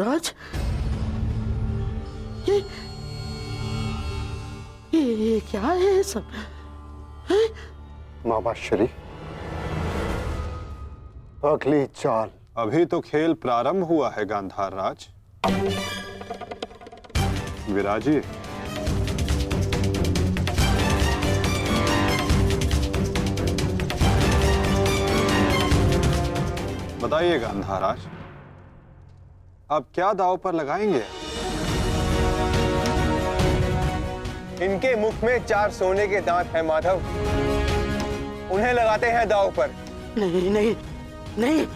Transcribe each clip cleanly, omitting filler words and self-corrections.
युवराज, ये क्या है सब? मामा श्री, अगली चाल। अभी तो खेल प्रारंभ हुआ है गांधार राज। विराजिए। बताइए गांधार राज, अब क्या दांव पर लगाएंगे? इनके मुख में 4 सोने के दांत हैं माधव, उन्हें लगाते हैं दांव पर। नहीं नहीं नहीं,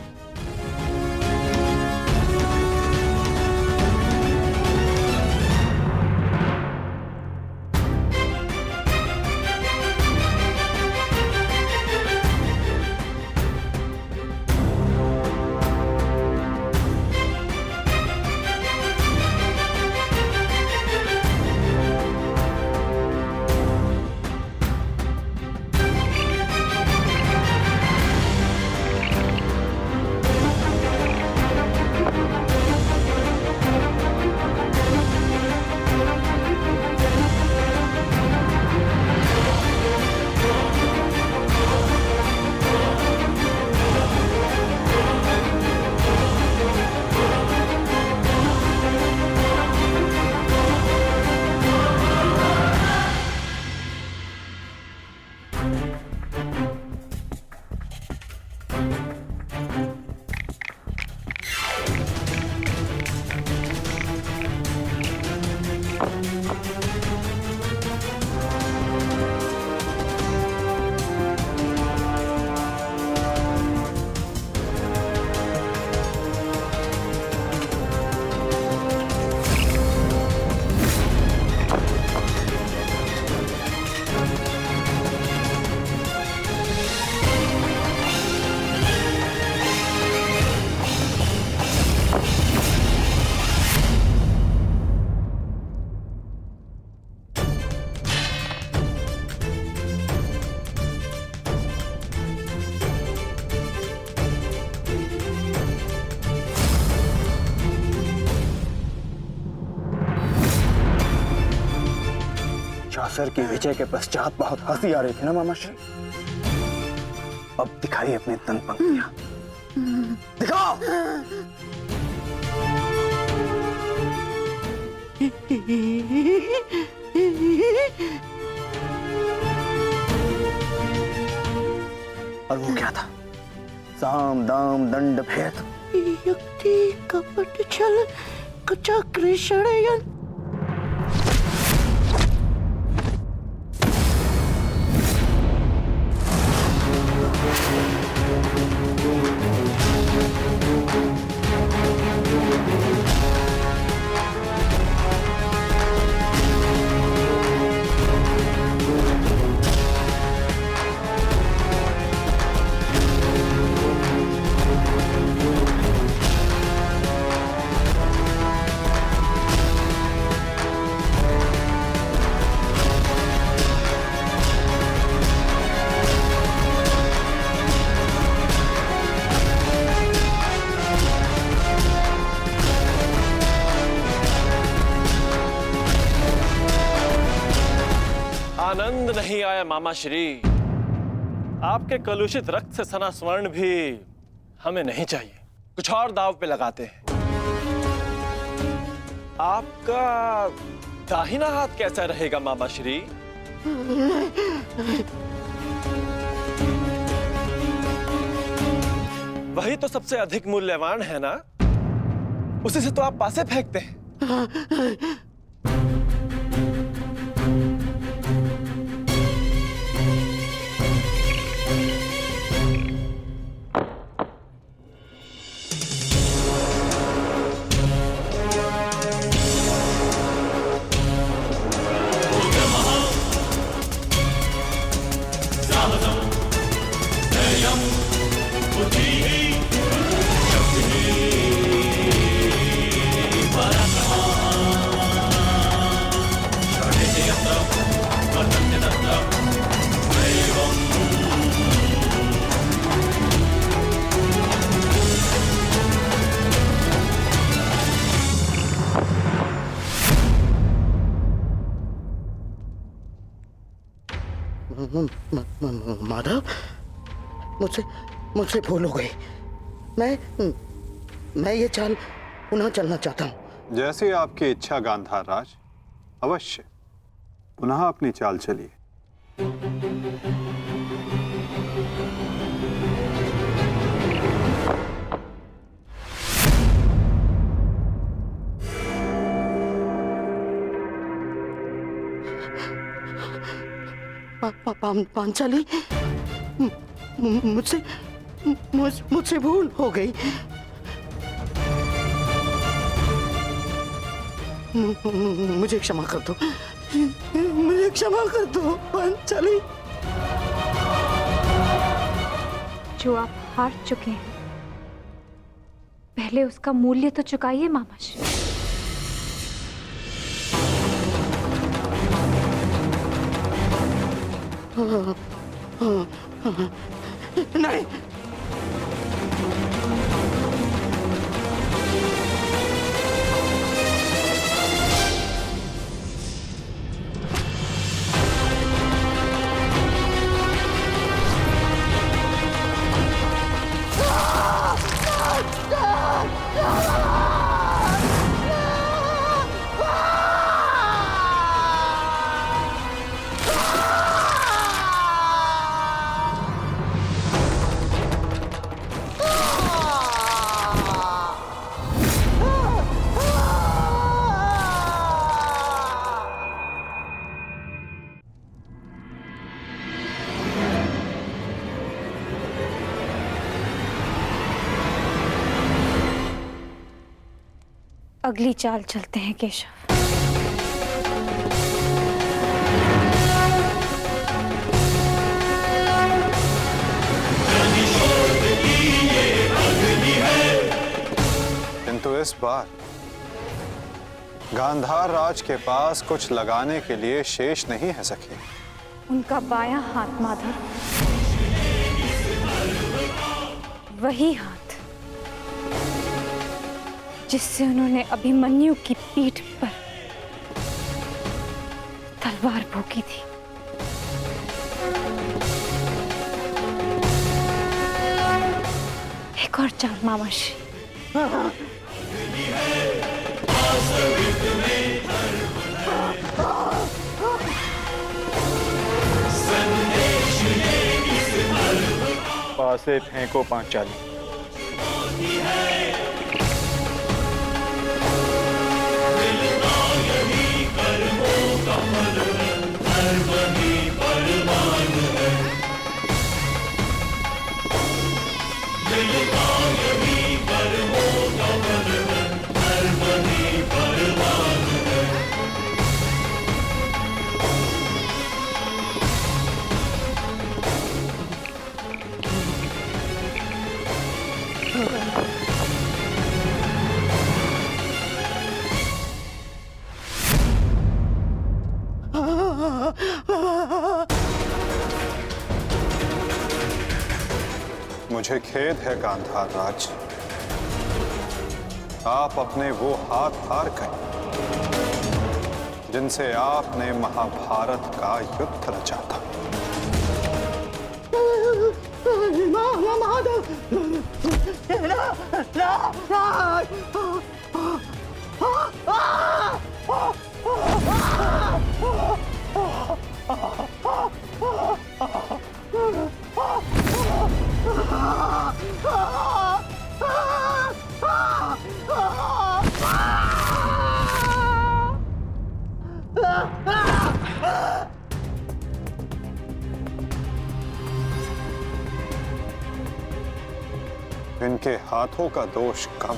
चासर की विजय के पश्चात बहुत हंसी आ रही थी ना मामा श्री, अब दिखाइए अपनी तन पंक्तियां, दिखाओ। और वो क्या था? साम दाम दंड भेद, युक्ति कपट छल कुचक्र षड्यंत्र। आनंद नहीं आया मामा श्री, आपके कलुषित रक्त से सना स्वर्ण भी हमें नहीं चाहिए। कुछ और दाव पे लगाते हैं। आपका दाहिना हाथ कैसा रहेगा मामा श्री? वही तो सबसे अधिक मूल्यवान है ना, उसी से तो आप पासे फेंकते हैं। माधव, मुझसे मुझसे भूल हो गई। मैं ये चाल पुनः चलना चाहता हूँ। जैसी आपकी इच्छा गांधार राज, अवश्य पुनः अपनी चाल चलिए। पांचाली, मुझसे भूल हो गई। मुझे क्षमा कर दो, मुझे क्षमा कर दो पांचाली। जो आप हार चुके हैं, पहले उसका मूल्य तो चुकाइए मामाश्री। नहीं, अगली चाल चलते हैं केशव। किंतु इस बार गांधार राज के पास कुछ लगाने के लिए शेष नहीं है सखी। उनका बायां हाथ माधव, वही हाथ जिससे उन्होंने अभिमन्यु की पीठ पर तलवार भोंकी थी। एक और चाल मामाश्री। पासे फेंको पांचाली। मुझे खेद है गांधार राज, आप अपने वो हाथ हार गए जिनसे आपने महाभारत का युद्ध रचा था। इनके हाथों का दोष कम,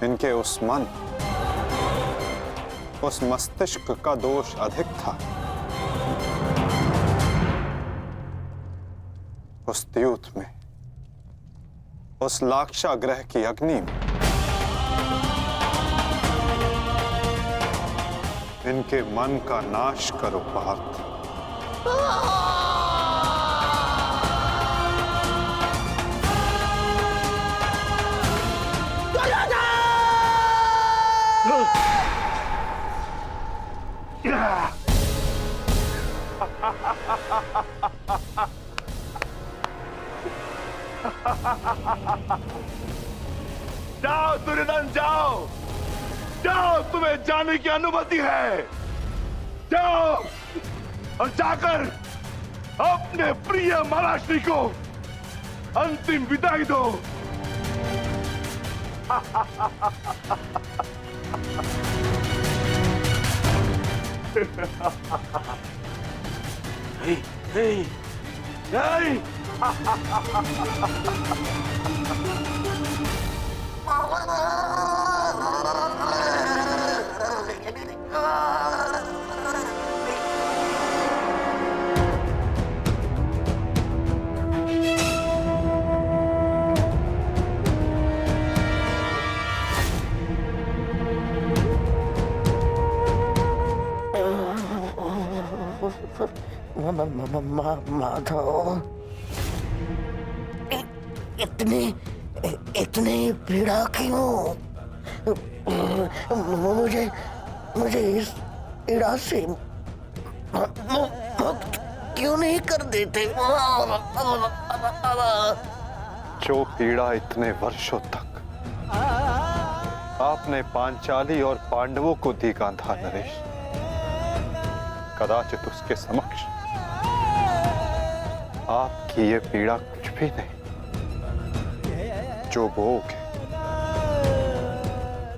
इनके उस मन, उस मस्तिष्क का दोष अधिक था। उस द्यूत में, उस लाक्षागृह की अग्नि में इनके मन का नाश करो पार्थ। जाओ दुर्योधन जाओ, जाओ, तुम्हें जाने की अनुमति है। जाओ और जाकर अपने प्रिय महाराष्ट्री को अंतिम विदाई दो। नहीं, नहीं, नहीं। माधव, इतनी इतनी पीड़ा क्यों? मुझे मुझे इस पीड़ा से मुक्त क्यों नहीं कर देते? जो पीड़ा इतने वर्षों तक आपने पांचाली और पांडवों को दी गांधार नरेश, कदाचित उसके समक्ष आपकी ये पीड़ा कुछ भी नहीं। जो बोओगे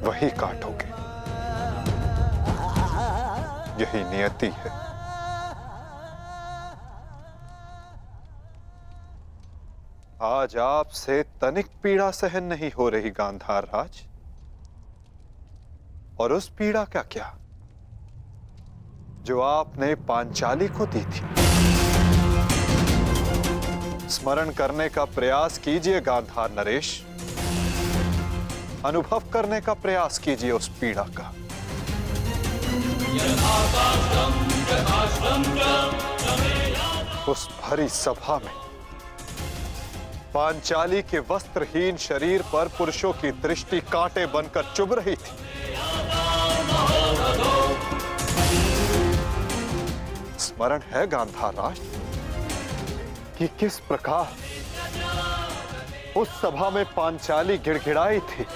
वही काटोगे, यही नियति है। आज आपसे तनिक पीड़ा सहन नहीं हो रही गांधार राज, और उस पीड़ा का क्या जो आपने पांचाली को दी थी। स्मरण करने का प्रयास कीजिए गांधार नरेश, अनुभव करने का प्रयास कीजिए उस पीड़ा का। उस भरी सभा में पांचाली के वस्त्रहीन शरीर पर पुरुषों की दृष्टि कांटे बनकर चुभ रही थी। स्मरण है गांधार राज कि किस प्रकार उस सभा में पांचाली गिड़गिड़ाई थी,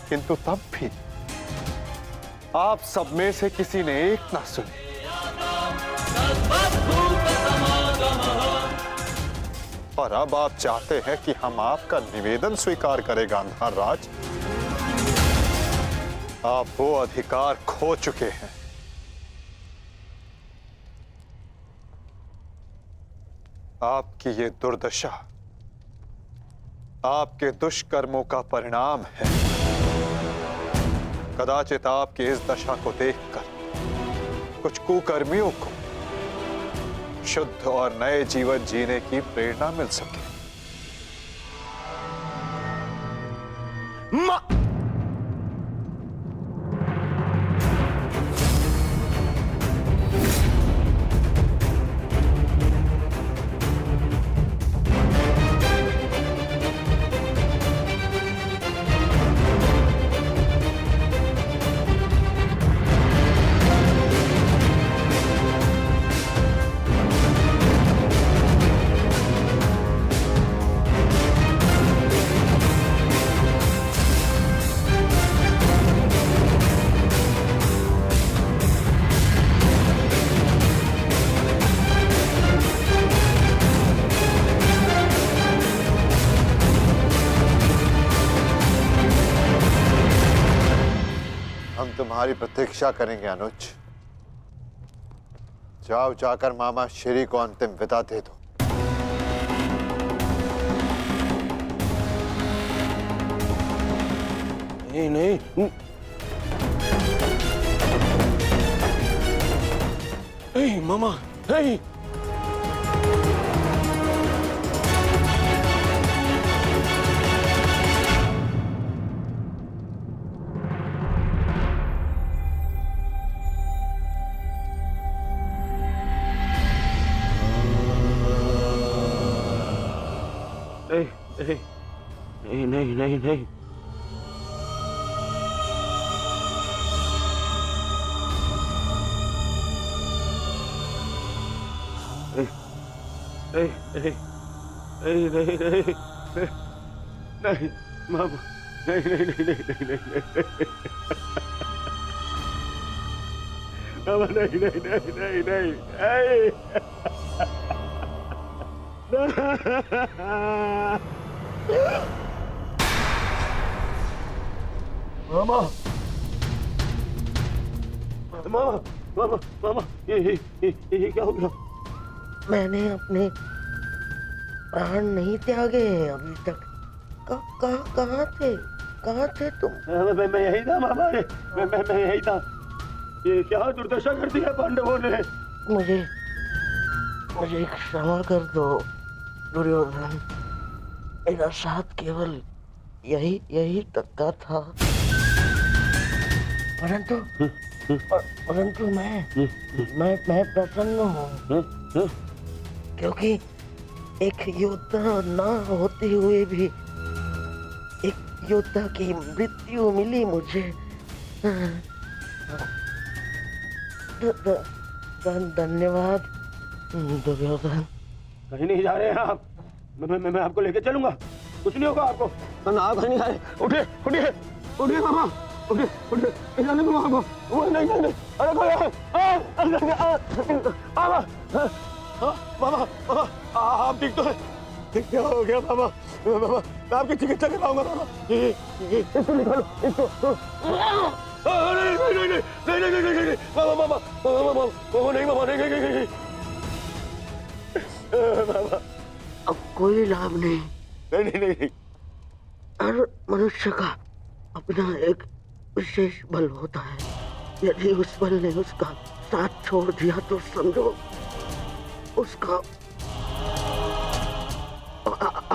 किंतु तब भी आप सब में से किसी ने एक ना सुनी। और अब आप चाहते हैं कि हम आपका निवेदन स्वीकार करें गांधार राज। आप वो अधिकार खो चुके हैं। आपकी ये दुर्दशा आपके दुष्कर्मों का परिणाम है। कदाचित आपकी इस दशा को देखकर कुछ कुकर्मियों को शुद्ध और नए जीवन जीने की प्रेरणा मिल सके। तुम्हारी प्रतीक्षा करेंगे अनुज। जाओ, जाकर मामा श्री को अंतिम विदा दे दो। नहीं, नहीं, नहीं मामा, नहीं। नहीं, नहीं, नहीं, नहीं। नहीं नहीं नहीं नहीं नहीं मामा नहीं नहीं नहीं नहीं नहीं नहीं मामा नहीं नहीं नहीं नहीं नहीं मामा मामा मामा मामा ये क्या हो गया? मैंने अपने प्राण नहीं त्यागे हैं अभी तक। कहाँ थे तुम? मैं यही था मामा, मैं यही था। ये क्या दुर्दशा कर दी है पांडवों ने? मुझे क्षमा कर दो दुर्योधन। मेरा साथ केवल यही तक का था, परंतु मैं प्रसन्न हूँ क्योंकि एक योद्धा ना होते हुए भी एक योद्धा की मृत्यु मिली मुझे। धन्यवाद दुर्योधन। कहीं नहीं जा रहे हैं आप। मैं आपको लेके चलूंगा, कुछ नहीं होगा आपको। आप कहीं नहीं जा रहे। उठिए उठिए उठिए मामा, उठिए जाने दो मामा को। नहीं नहीं नहीं, अरे मामा आप ठीक तो है? क्या हो गया मामा? मामा मैं आपकी चिकित्सा कराऊंगा मामा। इसको निकालो, इसको। नहीं नहीं नहीं नहीं नहीं नहीं मामा मामा मामा नहीं मामा नहीं नहीं नहीं मामा। अब कोई लाभ नहीं। नहीं नहीं नहीं। हर मनुष्य का अपना एक विशेष बल होता है। यदि उस बल ने उसका साथ छोड़ दिया तो समझो उसका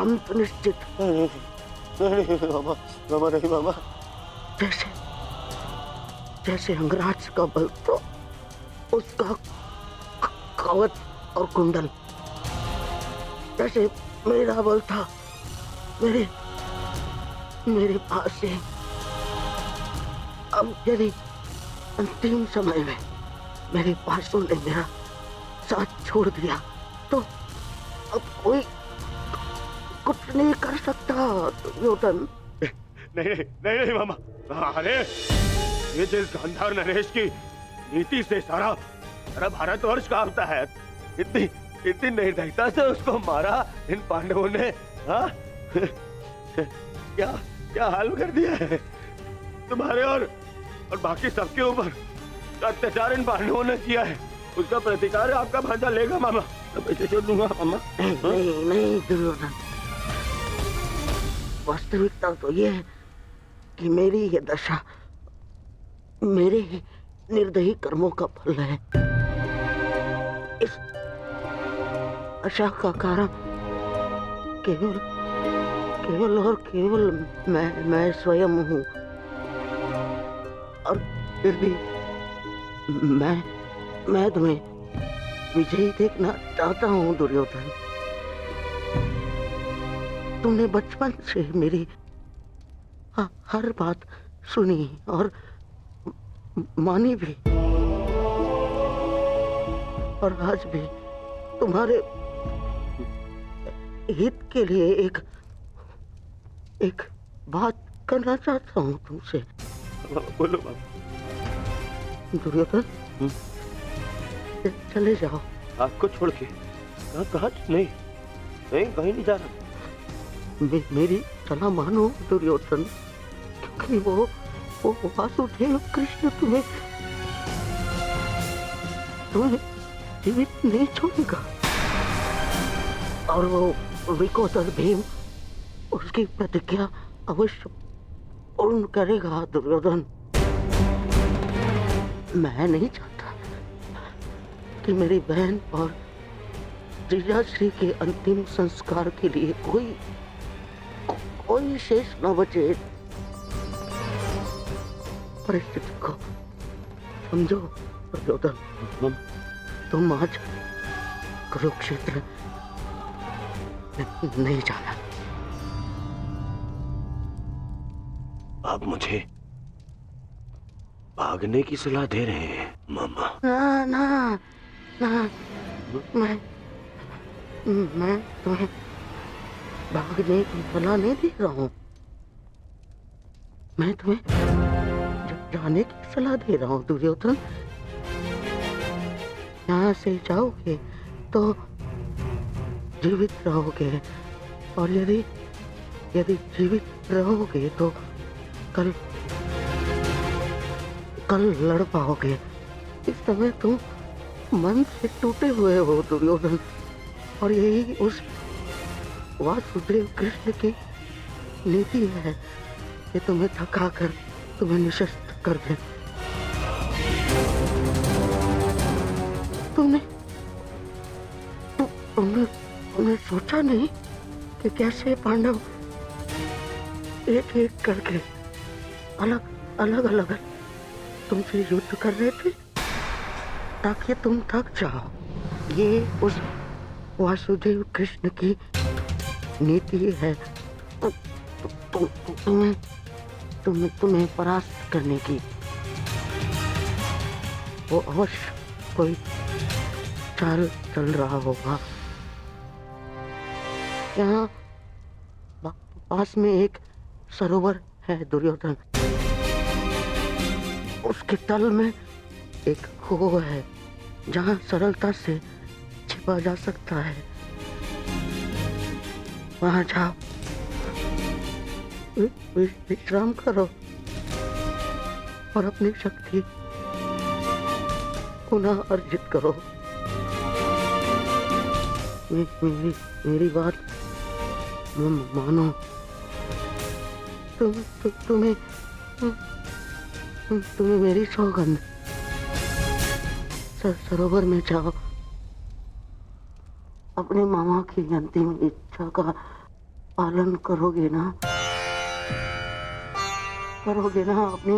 अंत निश्चित। नहीं मामा, मामा नहीं मामा। जैसे अंगराज का बल तो उसका कवच और कुंडल, जैसे मेरा बल था मेरे पास से। अब यदि अंतिम समय में मेरे पासों ने मेरा साथ छोड़ दिया तो अब कोई कुछ नहीं कर सकता दुर्योधन। नहीं नहीं नहीं मामा। अरे ये जिस गांधार नरेश की नीति से सारा भारतवर्ष कांपता है, इतनी निर्दयता से उसको मारा इन पांडवों ने। हाँ क्या हाल कर दिया है तुम्हारे और बाकी सबके ऊपर। अत्याचार इन पांडवों ने किया है, उसका प्रतिकार आपका भांजा लेगा मामा। पैसे छोड़ दूंगा मामा। नहीं दुर्योधन, वास्तविकता तो ये है कि मेरी ये दशा मेरे ही निर्दयी कर्मों का फल है। इस आशा का कारण केवल और केवल मैं स्वयं हूँ। और फिर भी मैं तुम्हें विजयी देखना चाहता हूँ दुर्योधन। तुमने बचपन से मेरी हर बात सुनी और मानी भी, और आज भी तुम्हारे हित के लिए एक बात करना चाहता हूँ तुमसे। बोलो बाबा। दुर्योधन चले जाओ। आपको छोड़ के? कहाँ? नहीं कहीं नहीं जा रहा। मेरी सलाह मानो दुर्योधन, क्योंकि वो वासुदेव कृष्ण तुम्हें जीवित नहीं छोड़ेगा, और वो विकोदर भीम उसकी प्रतिज्ञा अवश्य पूर्ण करेगा दुर्योधन। मैं नहीं चाहता कि मेरी बहन और जीजाश्री के अंतिम संस्कार के लिए कोई शेष न बचे। परिस्थिति को समझो दुर्योधन। तुम आज कुरुक्षेत्र नहीं जाना। आप मुझे भागने की सलाह दे रहे हैं मामा? ना, मैं तुम्हें भागने की सलाह नहीं दे रहा हूँ, मैं तुम्हें जाने की सलाह दे रहा हूँ दुर्योधन। यहाँ से जाओगे तो जीवित रहोगे, और यदि जीवित रहोगे तो कल लड़ पाओगे। इस समय तुम मन से टूटे हुए हो दुर्योधन, और यही उस वासुदेव कृष्ण की नीति है कि तुम्हें थकाकर तुम्हें निशस्त्र कर दे। तुमने सोचा नहीं कि कैसे पांडव एक एक करके अलग तुमसे युद्ध कर रहे थे ताकि तुम थक जाओ। ये उस वासुदेव कृष्ण की नीति है तुम्हें परास्त करने की। वो अवश्य कोई चाल चल रहा होगा। यहाँ पास में एक सरोवर है दुर्योधन, उसके तल में एक कुआं है जहाँ सरलता से छिपा जा सकता है। वहाँ जाओ, विश्राम करो और अपनी शक्ति पुनः अर्जित करो। मेरी बात मानो। तुम्हें मेरी सौगंध। सरोवर में जाओ, अपने मामा की अंतिम इच्छा का पालन करोगे ना? अपनी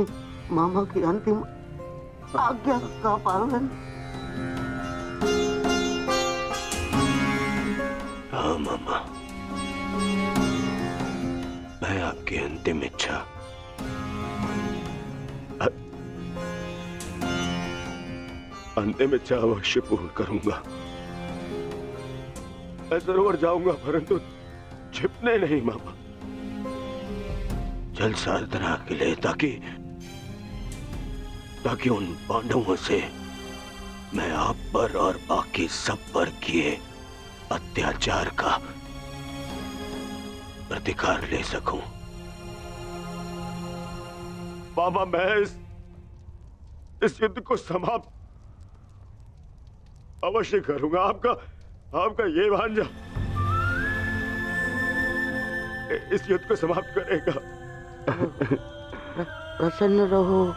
मामा की अंतिम आज्ञा का पालन? हाँ मामा, मैं आपकी अंतिम इच्छा अवश्य पूर्ण करूंगा। मैं सरोवर जाऊंगा, परंतु छिपने नहीं मामा, जल साधना के लिए, ताकि उन पांडवों से मैं आप पर और बाकी सब पर किए अत्याचार का प्रतिकार ले सकूं। मामा, मैं इस युद्ध को समाप्त अवश्य करूंगा। आपका ये भांजा इस युद्ध को समाप्त करेगा। प्रसन्न रहो।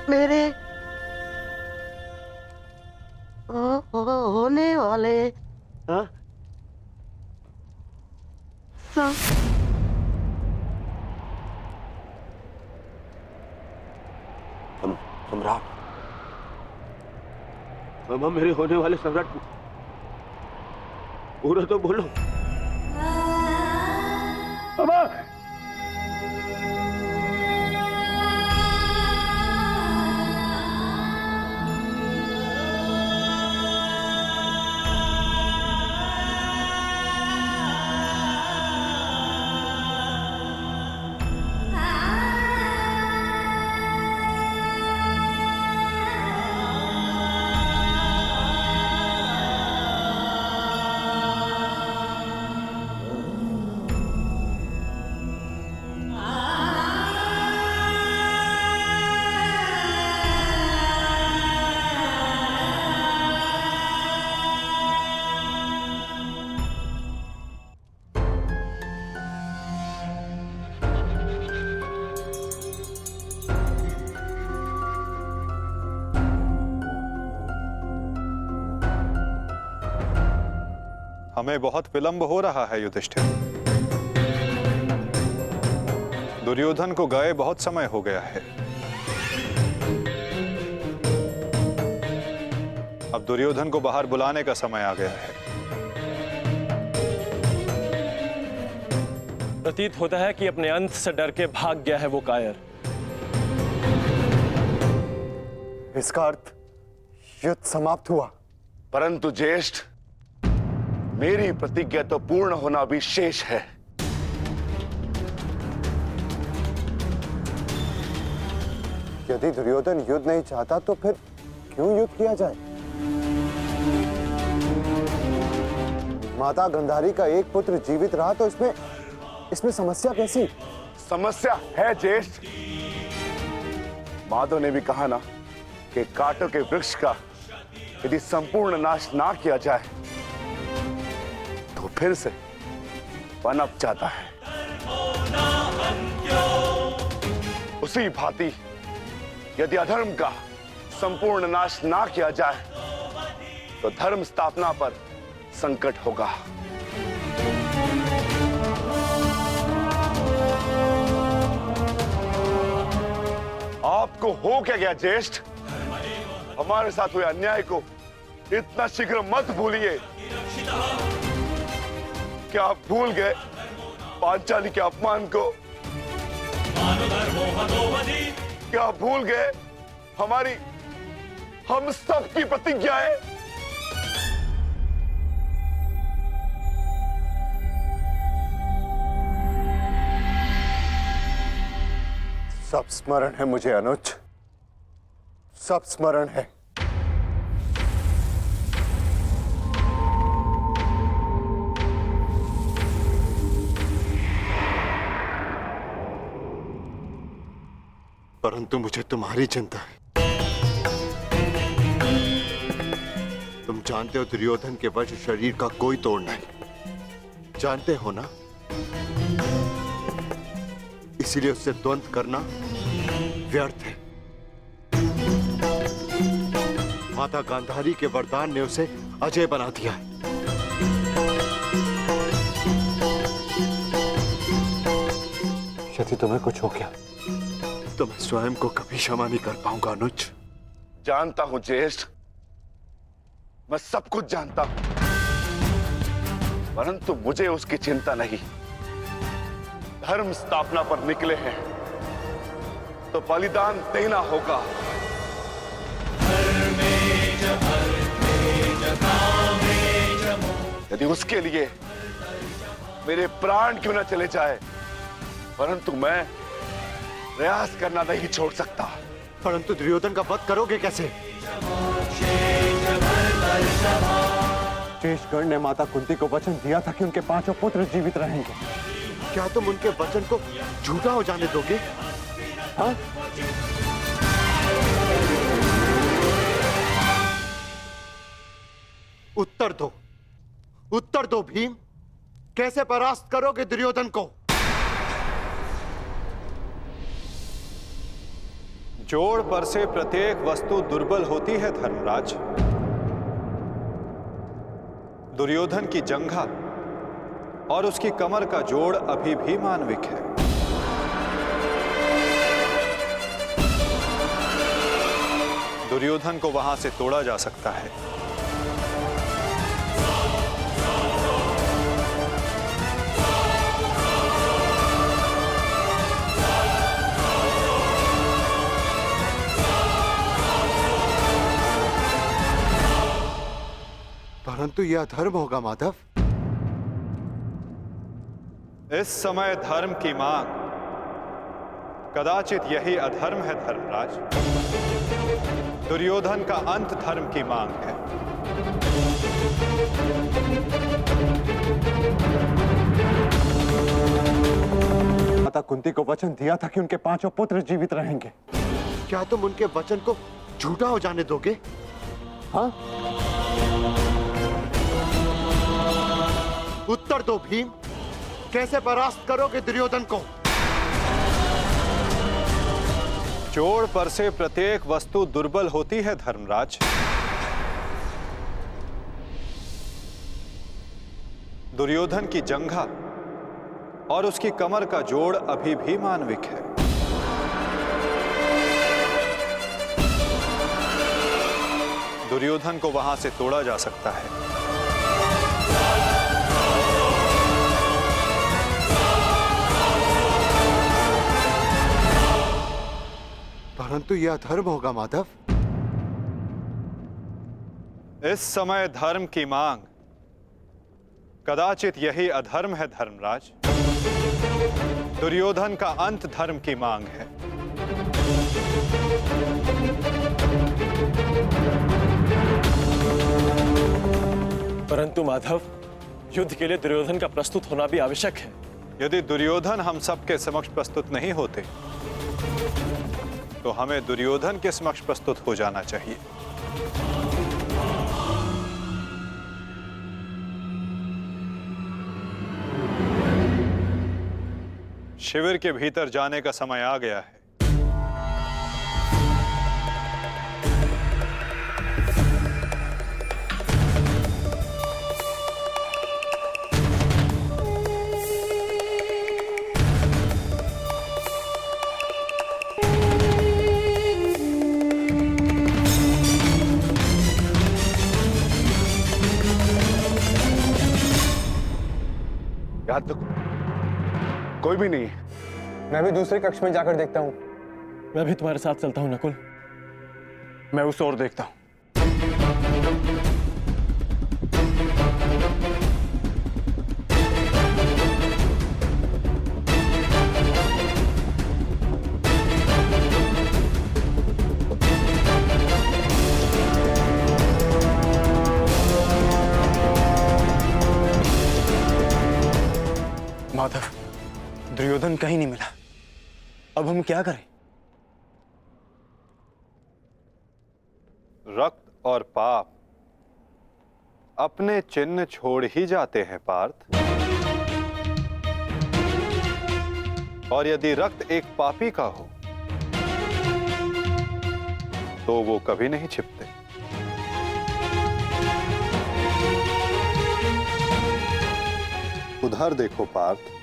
मेरे होने वाले सम्राट, मामा, मेरे होने वाले सम्राट, पूरा तो बोलो। मामा, हमें बहुत विलंब हो रहा है युधिष्ठिर। दुर्योधन को गए बहुत समय हो गया है। अब दुर्योधन को बाहर बुलाने का समय आ गया है। प्रतीत होता है कि अपने अंत से डर के भाग गया है वो कायर। इसका अर्थ युद्ध समाप्त हुआ। परंतु ज्येष्ठ, मेरी प्रतिज्ञा तो पूर्ण होना भी शेष है। यदि दुर्योधन युद्ध नहीं चाहता तो फिर क्यों युद्ध किया जाए? माता गांधारी का एक पुत्र जीवित रहा तो इसमें समस्या कैसी? समस्या है ज्येष्ठ। माधव ने भी कहा ना कि कांटों के वृक्ष का यदि संपूर्ण नाश ना किया जाए तो फिर से पनप जाता है। उसी भांति यदि अधर्म का संपूर्ण नाश ना किया जाए तो धर्म स्थापना पर संकट होगा। आपको हो क्या गया ज्येष्ठ? हमारे साथ हुए अन्याय को इतना शीघ्र मत भूलिए। क्या आप भूल गए पांचाली के अपमान को? क्या आप भूल गए हम सब की प्रतिज्ञाएं? सब स्मरण है मुझे अनुज, सब स्मरण है। परंतु मुझे तुम्हारी चिंता है। तुम जानते हो दुर्योधन के वश शरीर का कोई तोड़ नहीं, जानते हो ना? इसीलिए उससे द्वंद्व करना व्यर्थ है। माता गांधारी के वरदान ने उसे अजय बना दिया है। यदि तुम्हें कुछ हो गया तो मैं स्वयं को कभी क्षमा नहीं कर पाऊंगा अनुज। जानता हूं ज्येष्ठ, मैं सब कुछ जानता हूं, परंतु मुझे उसकी चिंता नहीं। धर्म स्थापना पर निकले हैं तो बलिदान देना होगा। यदि उसके लिए मेरे प्राण क्यों न चले जाए, परंतु मैं प्रयास करना नहीं छोड़ सकता। परंतु दुर्योधन का वध करोगे कैसे? शेषगढ़ ने माता कुंती को वचन दिया था कि उनके 5 पुत्र जीवित रहेंगे। क्या तुम उनके वचन को झूठा हो जाने दोगे? हाँ? उत्तर दो भीम, कैसे परास्त करोगे दुर्योधन को? जोड़ पर से प्रत्येक वस्तु दुर्बल होती है धर्मराज। दुर्योधन की जंघा और उसकी कमर का जोड़ अभी भी मानविक है। दुर्योधन को वहां से तोड़ा जा सकता है। परंतु यह अधर्म होगा माधव। इस समय धर्म की मांग कदाचित यही अधर्म है धर्मराज। दुर्योधन का अंत धर्म की मांग है। माता कुंती को वचन दिया था कि उनके 5 पुत्र जीवित रहेंगे। क्या तुम उनके वचन को झूठा हो जाने दोगे? हाँ? उत्तर दो भीम, कैसे परास्त करोगे दुर्योधन को? जोड़ पर से प्रत्येक वस्तु दुर्बल होती है धर्मराज। दुर्योधन की जंघा और उसकी कमर का जोड़ अभी भी मानविक है। दुर्योधन को वहां से तोड़ा जा सकता है। परंतु यह अधर्म होगा माधव। इस समय धर्म की मांग कदाचित यही अधर्म है धर्मराज। दुर्योधन का अंत धर्म की मांग है। परंतु माधव, युद्ध के लिए दुर्योधन का प्रस्तुत होना भी आवश्यक है। यदि दुर्योधन हम सबके समक्ष प्रस्तुत नहीं होते तो हमें दुर्योधन के समक्ष प्रस्तुत हो जाना चाहिए। शिविर के भीतर जाने का समय आ गया है। याद तो कोई भी नहीं है। मैं भी दूसरे कक्ष में जाकर देखता हूँ। मैं भी तुम्हारे साथ चलता हूं नकुल। मैं उस ओर देखता हूँ। माधव, दुर्योधन कहीं नहीं मिला। अब हम क्या करें? रक्त और पाप अपने चिन्ह छोड़ ही जाते हैं पार्थ। और यदि रक्त एक पापी का हो तो वो कभी नहीं छिपते। उधर देखो पार्थ।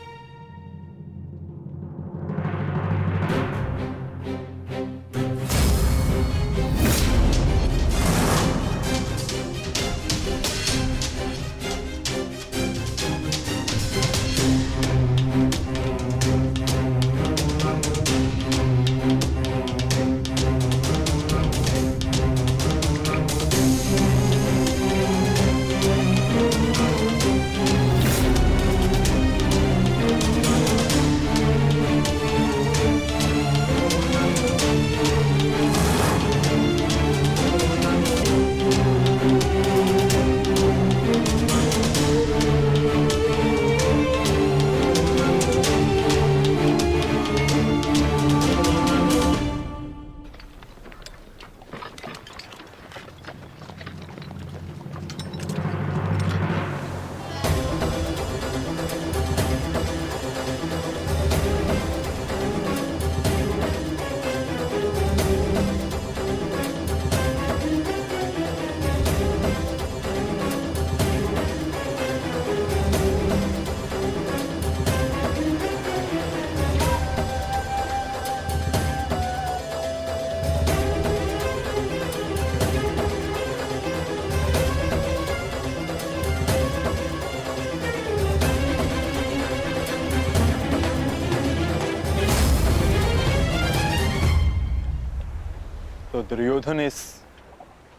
तो दुर्योधन इस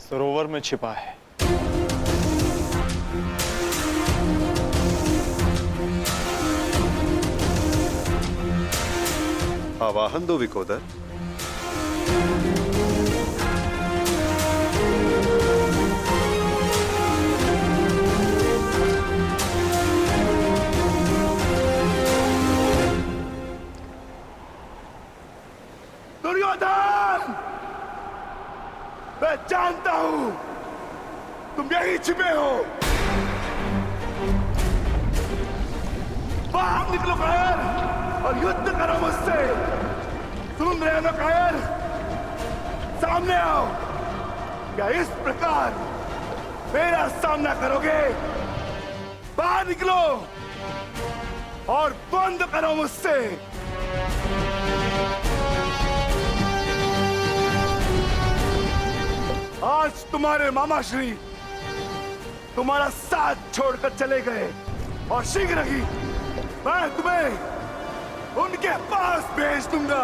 सरोवर में छिपा है। आवाहन दो विकोदर। दुर्योधन, मैं जानता हूं तुम यहीं छिपे हो। बाहर निकलो कायर और युद्ध करो मुझसे। सुन रहे हो ना कायर? सामने आओ। क्या इस प्रकार मेरा सामना करोगे? बाहर निकलो और बंद करो मुझसे। आज तुम्हारे मामा श्री तुम्हारा साथ छोड़कर चले गए और शीघ्र ही मैं तुम्हें उनके पास भेज दूंगा।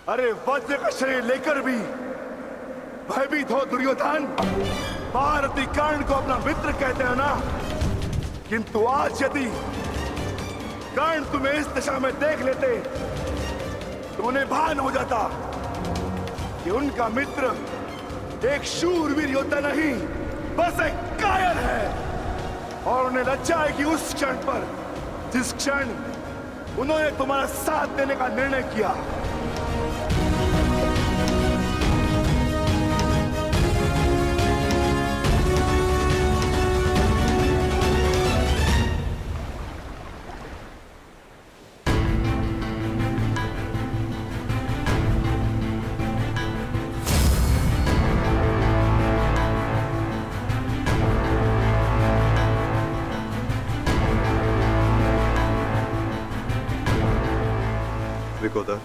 अरे वज्र का शरीर लेकर भी भयभीत हो दुर्योधन। महारथी कर्ण को अपना मित्र कहते हैं ना, किंतु आज यदि कर्ण तुम्हें इस दशा में देख लेते तो उन्हें भान हो जाता कि उनका मित्र एक शूरवीर योद्धा नहीं, बस एक कायर है। और उन्हें लज्जा है कि उस क्षण पर जिस क्षण उन्होंने तुम्हारा साथ देने का निर्णय किया। विकोदर,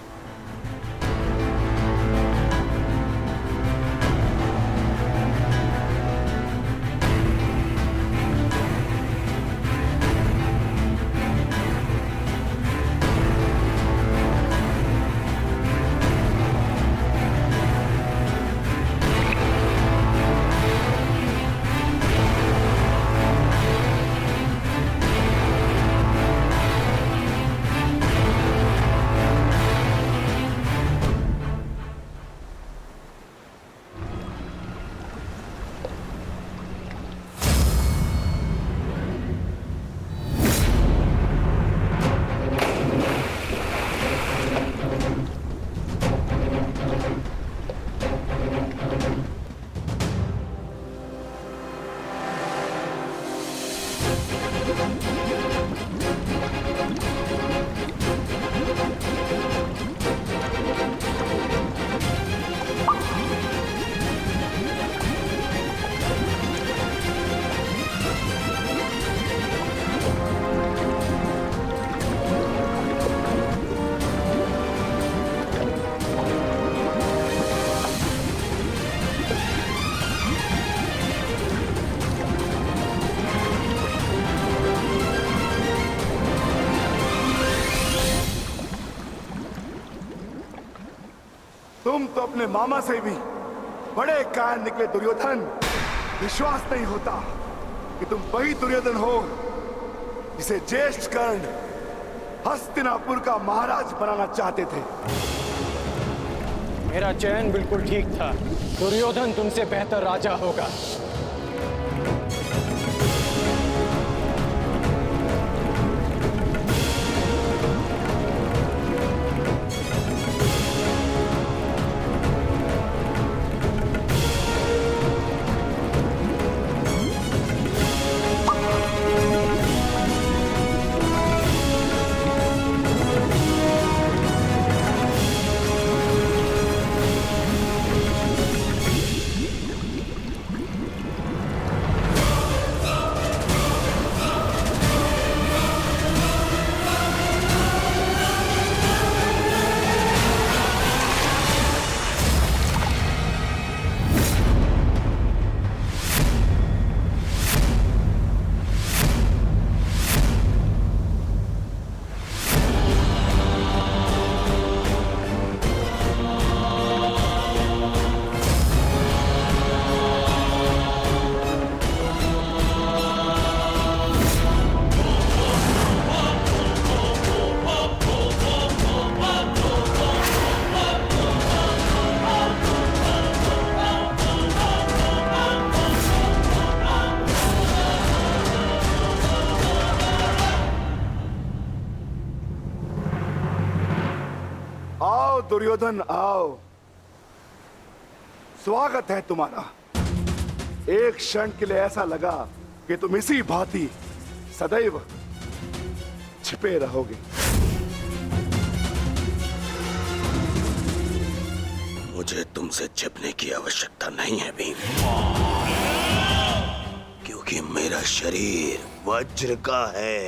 तुम तो अपने मामा से भी बड़े कायर निकले दुर्योधन। विश्वास नहीं होता कि तुम वही दुर्योधन हो जिसे ज्येष्ठ कर्ण हस्तिनापुर का महाराज बनाना चाहते थे। मेरा चयन बिल्कुल ठीक था। दुर्योधन तुमसे बेहतर राजा होगा। आओ दुर्योधन आओ, स्वागत है तुम्हारा। एक क्षण के लिए ऐसा लगा कि तुम इसी भांति सदैव छिपे रहोगे। वो मुझे तुमसे छिपने की आवश्यकता नहीं है भीम, क्योंकि मेरा शरीर वज्र का है।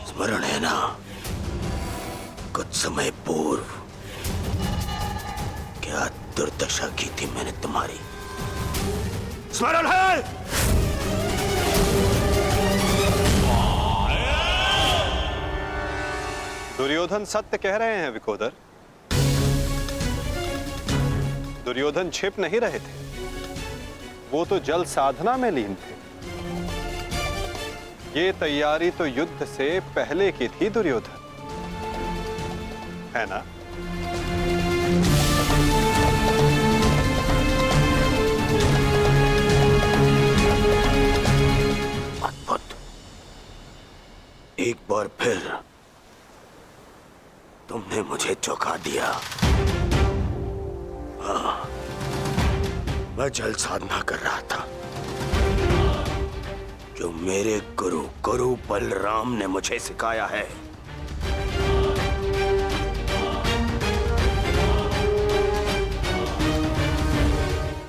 स्मरण है ना, कुछ समय पूर्व क्या दुर्दशा की थी मैंने तुम्हारी? स्मरण है? दुर्योधन सत्य कह रहे हैं विकोदर। दुर्योधन छिप नहीं रहे थे, वो तो जल साधना में लीन थे। ये तैयारी तो युद्ध से पहले की थी दुर्योधन, है ना? अद्भुत। एक बार फिर तुमने मुझे चौंका दिया। हाँ, मैं जल साधना कर रहा था जो मेरे गुरु बलराम ने मुझे सिखाया है।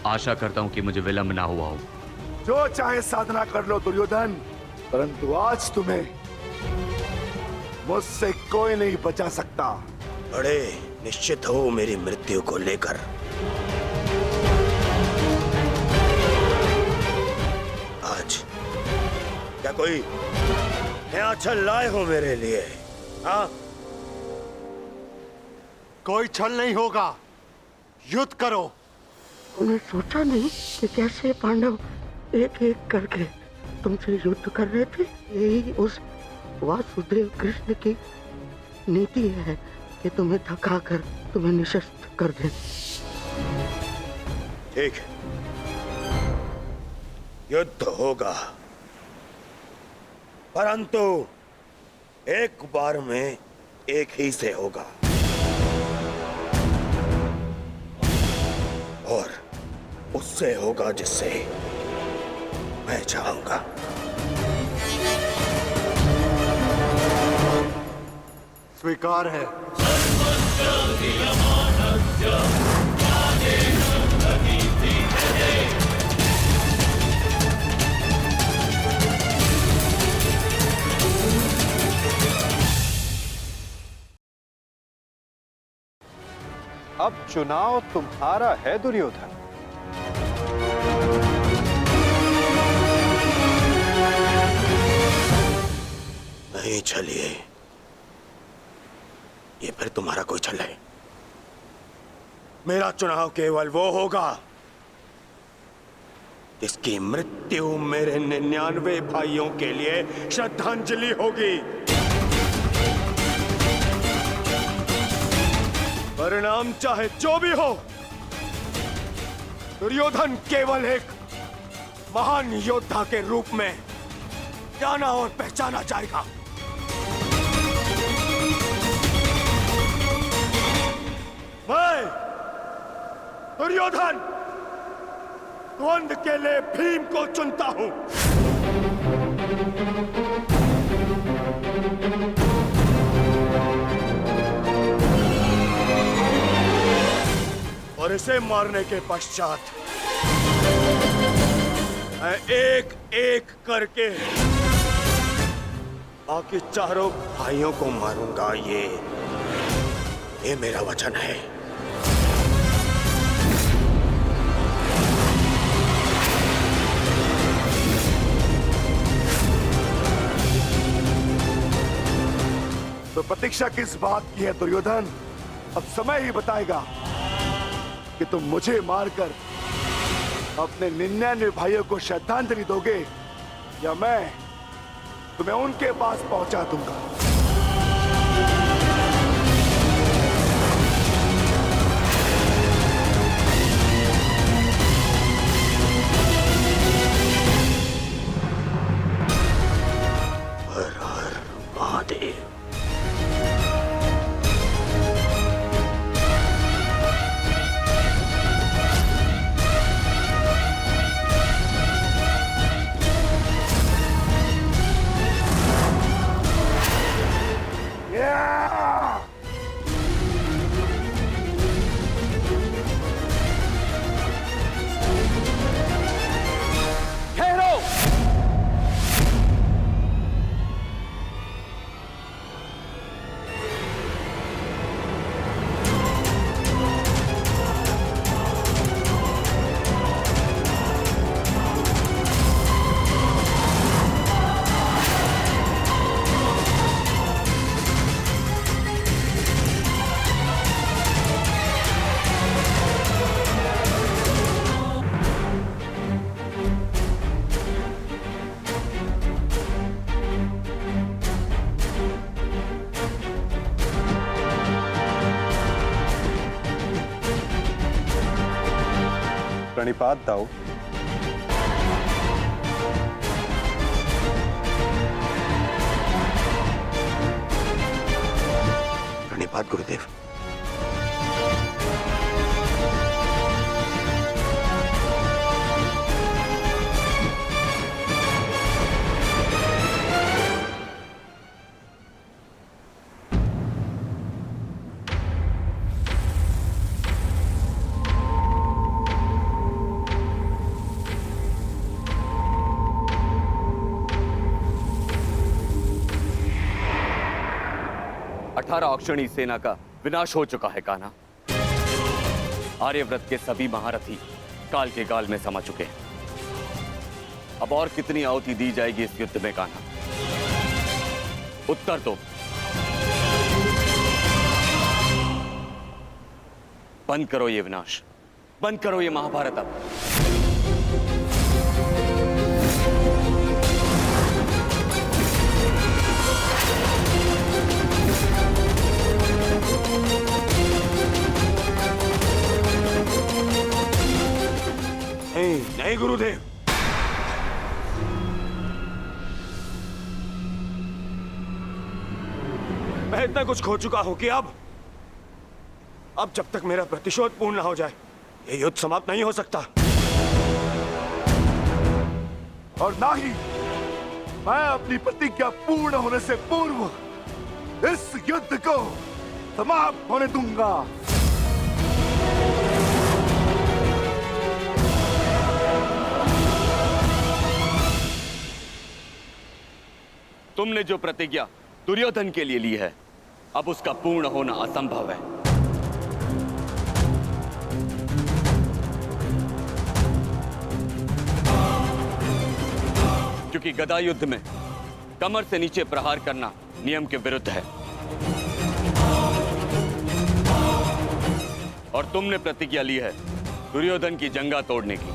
आशा करता हूं कि मुझे विलंब ना हुआ हो। जो चाहे साधना कर लो दुर्योधन, परंतु आज तुम्हें मुझसे कोई नहीं बचा सकता। बड़े निश्चित हो मेरी मृत्यु को लेकर। आज क्या कोई नया छल लाए हो मेरे लिए? हाँ? कोई छल नहीं होगा, युद्ध करो। उन्हें सोचा नहीं कि कैसे पांडव एक एक करके तुमसे युद्ध कर रहे थे। यही उस वासुदेव कृष्ण की नीति है कि तुम्हें थकाकर तुम्हें निशस्त्र कर दे। ठीक है, युद्ध होगा, परंतु एक बार में एक ही से होगा, और उससे होगा जिससे मैं चाहूंगा। स्वीकार है। अब चुनाव तुम्हारा है दुर्योधन। नहीं चलिए, ये फिर तुम्हारा कोई छल है। मेरा चुनाव केवल वो होगा जिसकी मृत्यु मेरे 99 भाइयों के लिए श्रद्धांजलि होगी। परिणाम चाहे जो भी हो, दुर्योधन केवल एक महान योद्धा के रूप में जाना और पहचाना जाएगा। मैं दुर्योधन द्वंद्व के लिए भीम को चुनता हूं। और इसे मारने के पश्चात मैं एक एक करके बाकी चारों भाइयों को मारूंगा। ये मेरा वचन है। तो प्रतीक्षा किस बात की है दुर्योधन? अब समय ही बताएगा कि तुम मुझे मारकर अपने 99 भाइयों को श्रद्धांजलि दोगे या मैं तुम्हें उनके पास पहुंचा दूंगा। हर हर महादेव। प्रणिपात दाऊ। प्रणिपात गुरुदेव। अक्षणी सेना का विनाश हो चुका है कान्हा। आर्यव्रत के सभी महारथी काल के गाल में समा चुके हैं। अब और कितनी आहुति दी जाएगी इस युद्ध में कान्हा? उत्तर दो। बंद करो ये विनाश, बंद करो ये महाभारत अब। नहीं गुरुदेव, मैं इतना कुछ खो चुका हूं कि अब जब तक मेरा प्रतिशोध पूर्ण ना हो जाए ये युद्ध समाप्त नहीं हो सकता। और ना ही मैं अपनी प्रतिज्ञा पूर्ण होने से पूर्व इस युद्ध को समाप्त होने दूंगा। तुमने जो प्रतिज्ञा दुर्योधन के लिए ली है, अब उसका पूर्ण होना असंभव है। क्योंकि गदा युद्ध में कमर से नीचे प्रहार करना नियम के विरुद्ध है। और तुमने प्रतिज्ञा ली है दुर्योधन की जंगा तोड़ने की।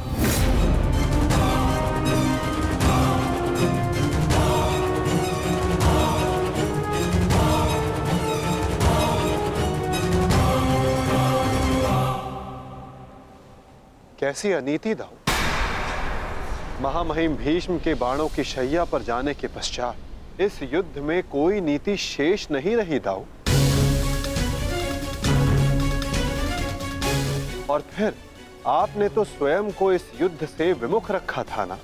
कैसी अनीति दाऊ। महामहिम भीष्म के बाणों की शैया पर जाने के पश्चात इस युद्ध में कोई नीति शेष नहीं रही दाऊ। और फिर आपने तो स्वयं को इस युद्ध से विमुख रखा था ना।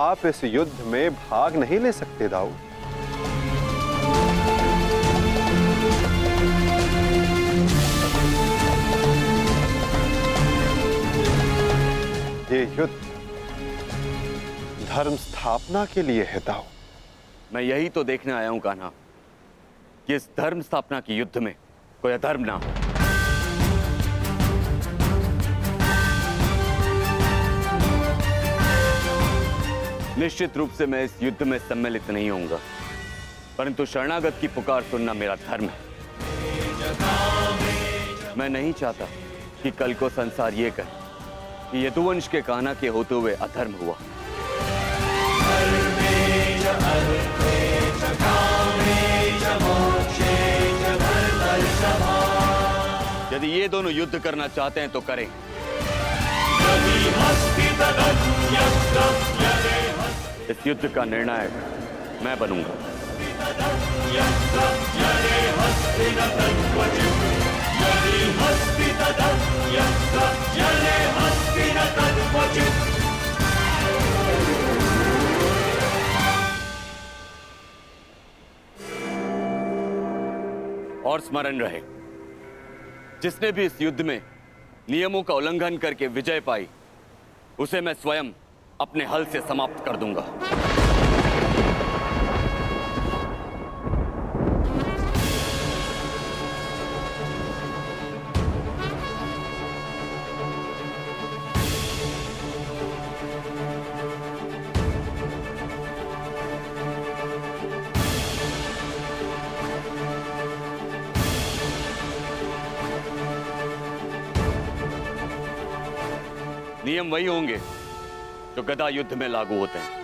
आप इस युद्ध में भाग नहीं ले सकते दाऊ। ये युद्ध धर्म स्थापना के लिए है दाऊ। मैं यही तो देखने आया हूं कान्हा कि इस धर्म स्थापना के युद्ध में कोई अधर्म ना हो। निश्चित रूप से मैं इस युद्ध में सम्मिलित नहीं होऊंगा, परंतु शरणागत की पुकार सुनना मेरा धर्म है। मैं नहीं चाहता कि कल को संसार ये कहे कि यदुवंश के कान्हा के होते हुए अधर्म हुआ। यदि ये दोनों युद्ध करना चाहते हैं तो करें। इस युद्ध का निर्णायक मैं बनूंगा। और स्मरण रहे, जिसने भी इस युद्ध में नियमों का उल्लंघन करके विजय पाई, उसे मैं स्वयं अपने हल से समाप्त कर दूंगा। नियम वही होंगे जो गदा युद्ध में लागू होते हैं।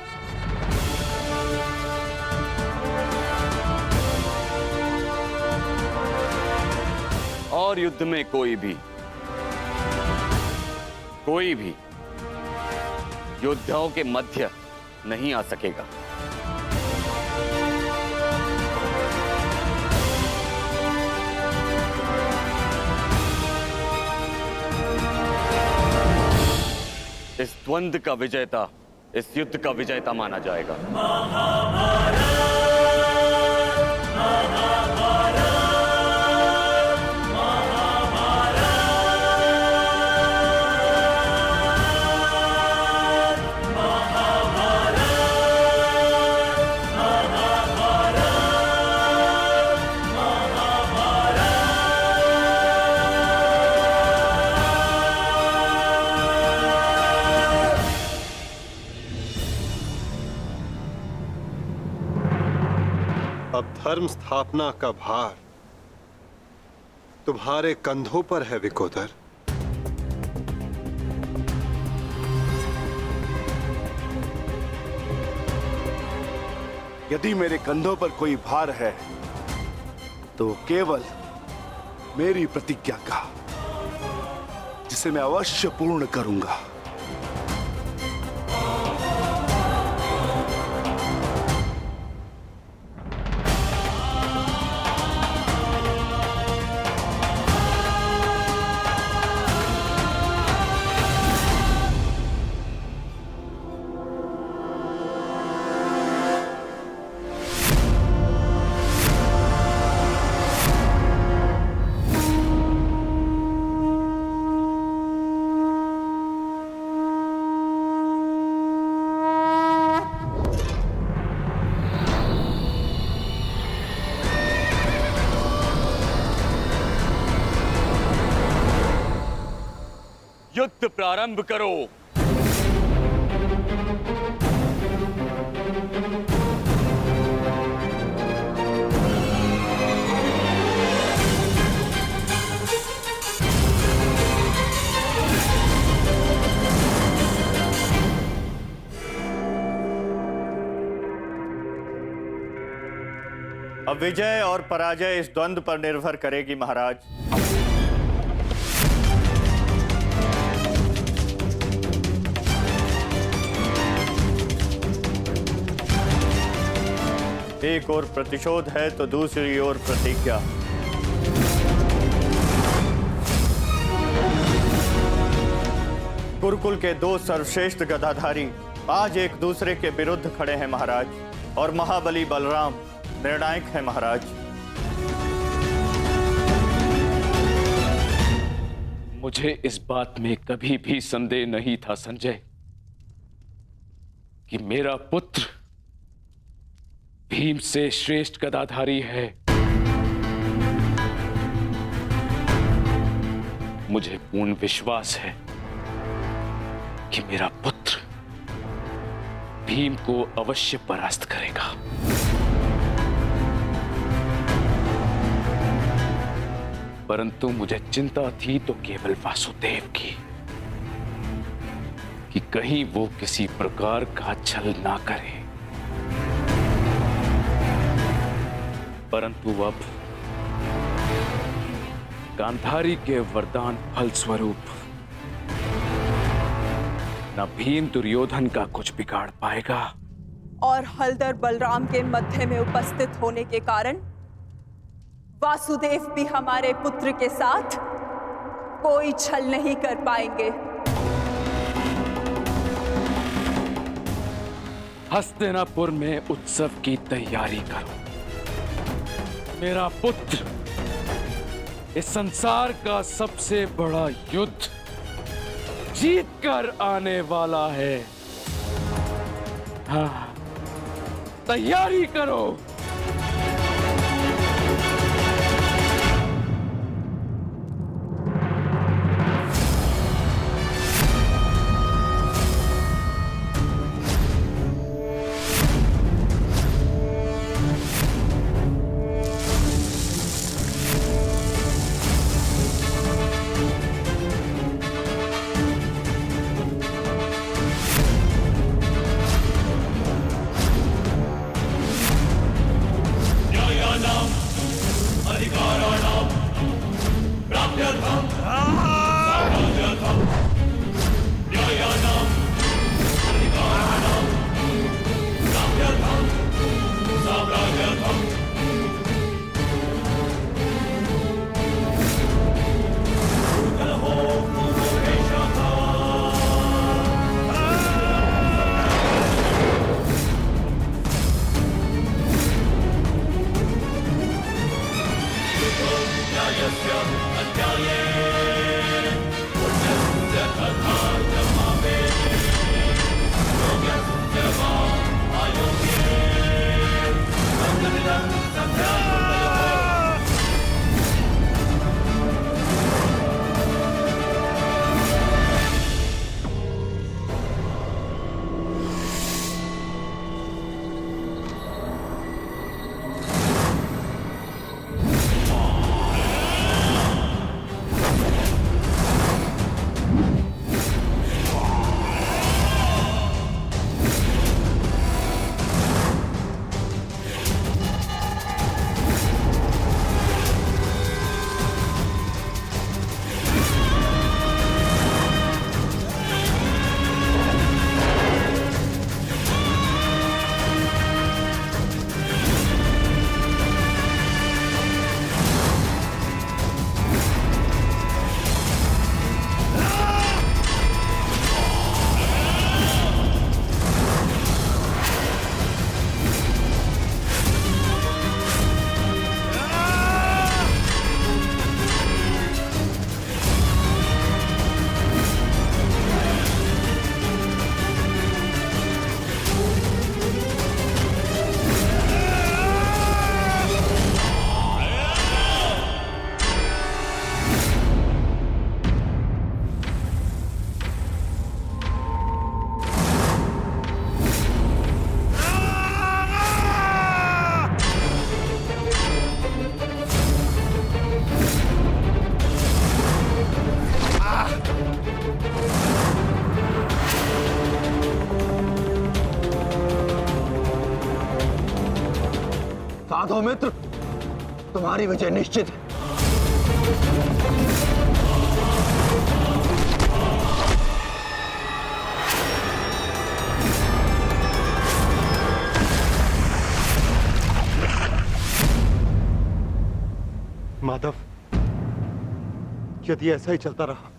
और युद्ध में कोई भी कोई भी योद्धाओं के मध्य नहीं आ सकेगा। इस द्वंद्व का विजेता इस युद्ध का विजेता माना जाएगा। अब धर्म स्थापना का भार तुम्हारे कंधों पर है विकोदर। यदि मेरे कंधों पर कोई भार है तो केवल मेरी प्रतिज्ञा का, जिसे मैं अवश्य पूर्ण करूंगा। युद्ध प्रारंभ करो। अब विजय और पराजय इस द्वंद्व पर निर्भर करेगी महाराज। एक ओर प्रतिशोध है तो दूसरी ओर प्रतिज्ञा। गुरुकुल के दो सर्वश्रेष्ठ गदाधारी आज एक दूसरे के विरुद्ध खड़े हैं महाराज, और महाबली बलराम निर्णायक है महाराज। मुझे इस बात में कभी भी संदेह नहीं था संजय कि मेरा पुत्र भीम से श्रेष्ठ गदाधारी है। मुझे पूर्ण विश्वास है कि मेरा पुत्र भीम को अवश्य परास्त करेगा। परंतु मुझे चिंता थी तो केवल वासुदेव की, कि कहीं वो किसी प्रकार का छल ना करे। परंतु अब गांधारी के वरदान फलस्वरूप न भीम दुर्योधन का कुछ बिगाड़ पाएगा, और हलधर बलराम के मध्य में उपस्थित होने के कारण वासुदेव भी हमारे पुत्र के साथ कोई छल नहीं कर पाएंगे। हस्तिनापुर में उत्सव की तैयारी करो। मेरा पुत्र इस संसार का सबसे बड़ा युद्ध जीत कर आने वाला है। हाँ, तैयारी करो। साधो मित्र, तुम्हारी विजय निश्चित है। माधव, यदि ऐसा ही चलता रहा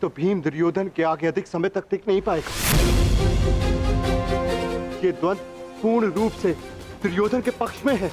तो भीम दुर्योधन के आगे अधिक समय तक टिक नहीं पाएगा। ये द्वंद्व पूर्ण रूप से दुर्योधन के पक्ष में है।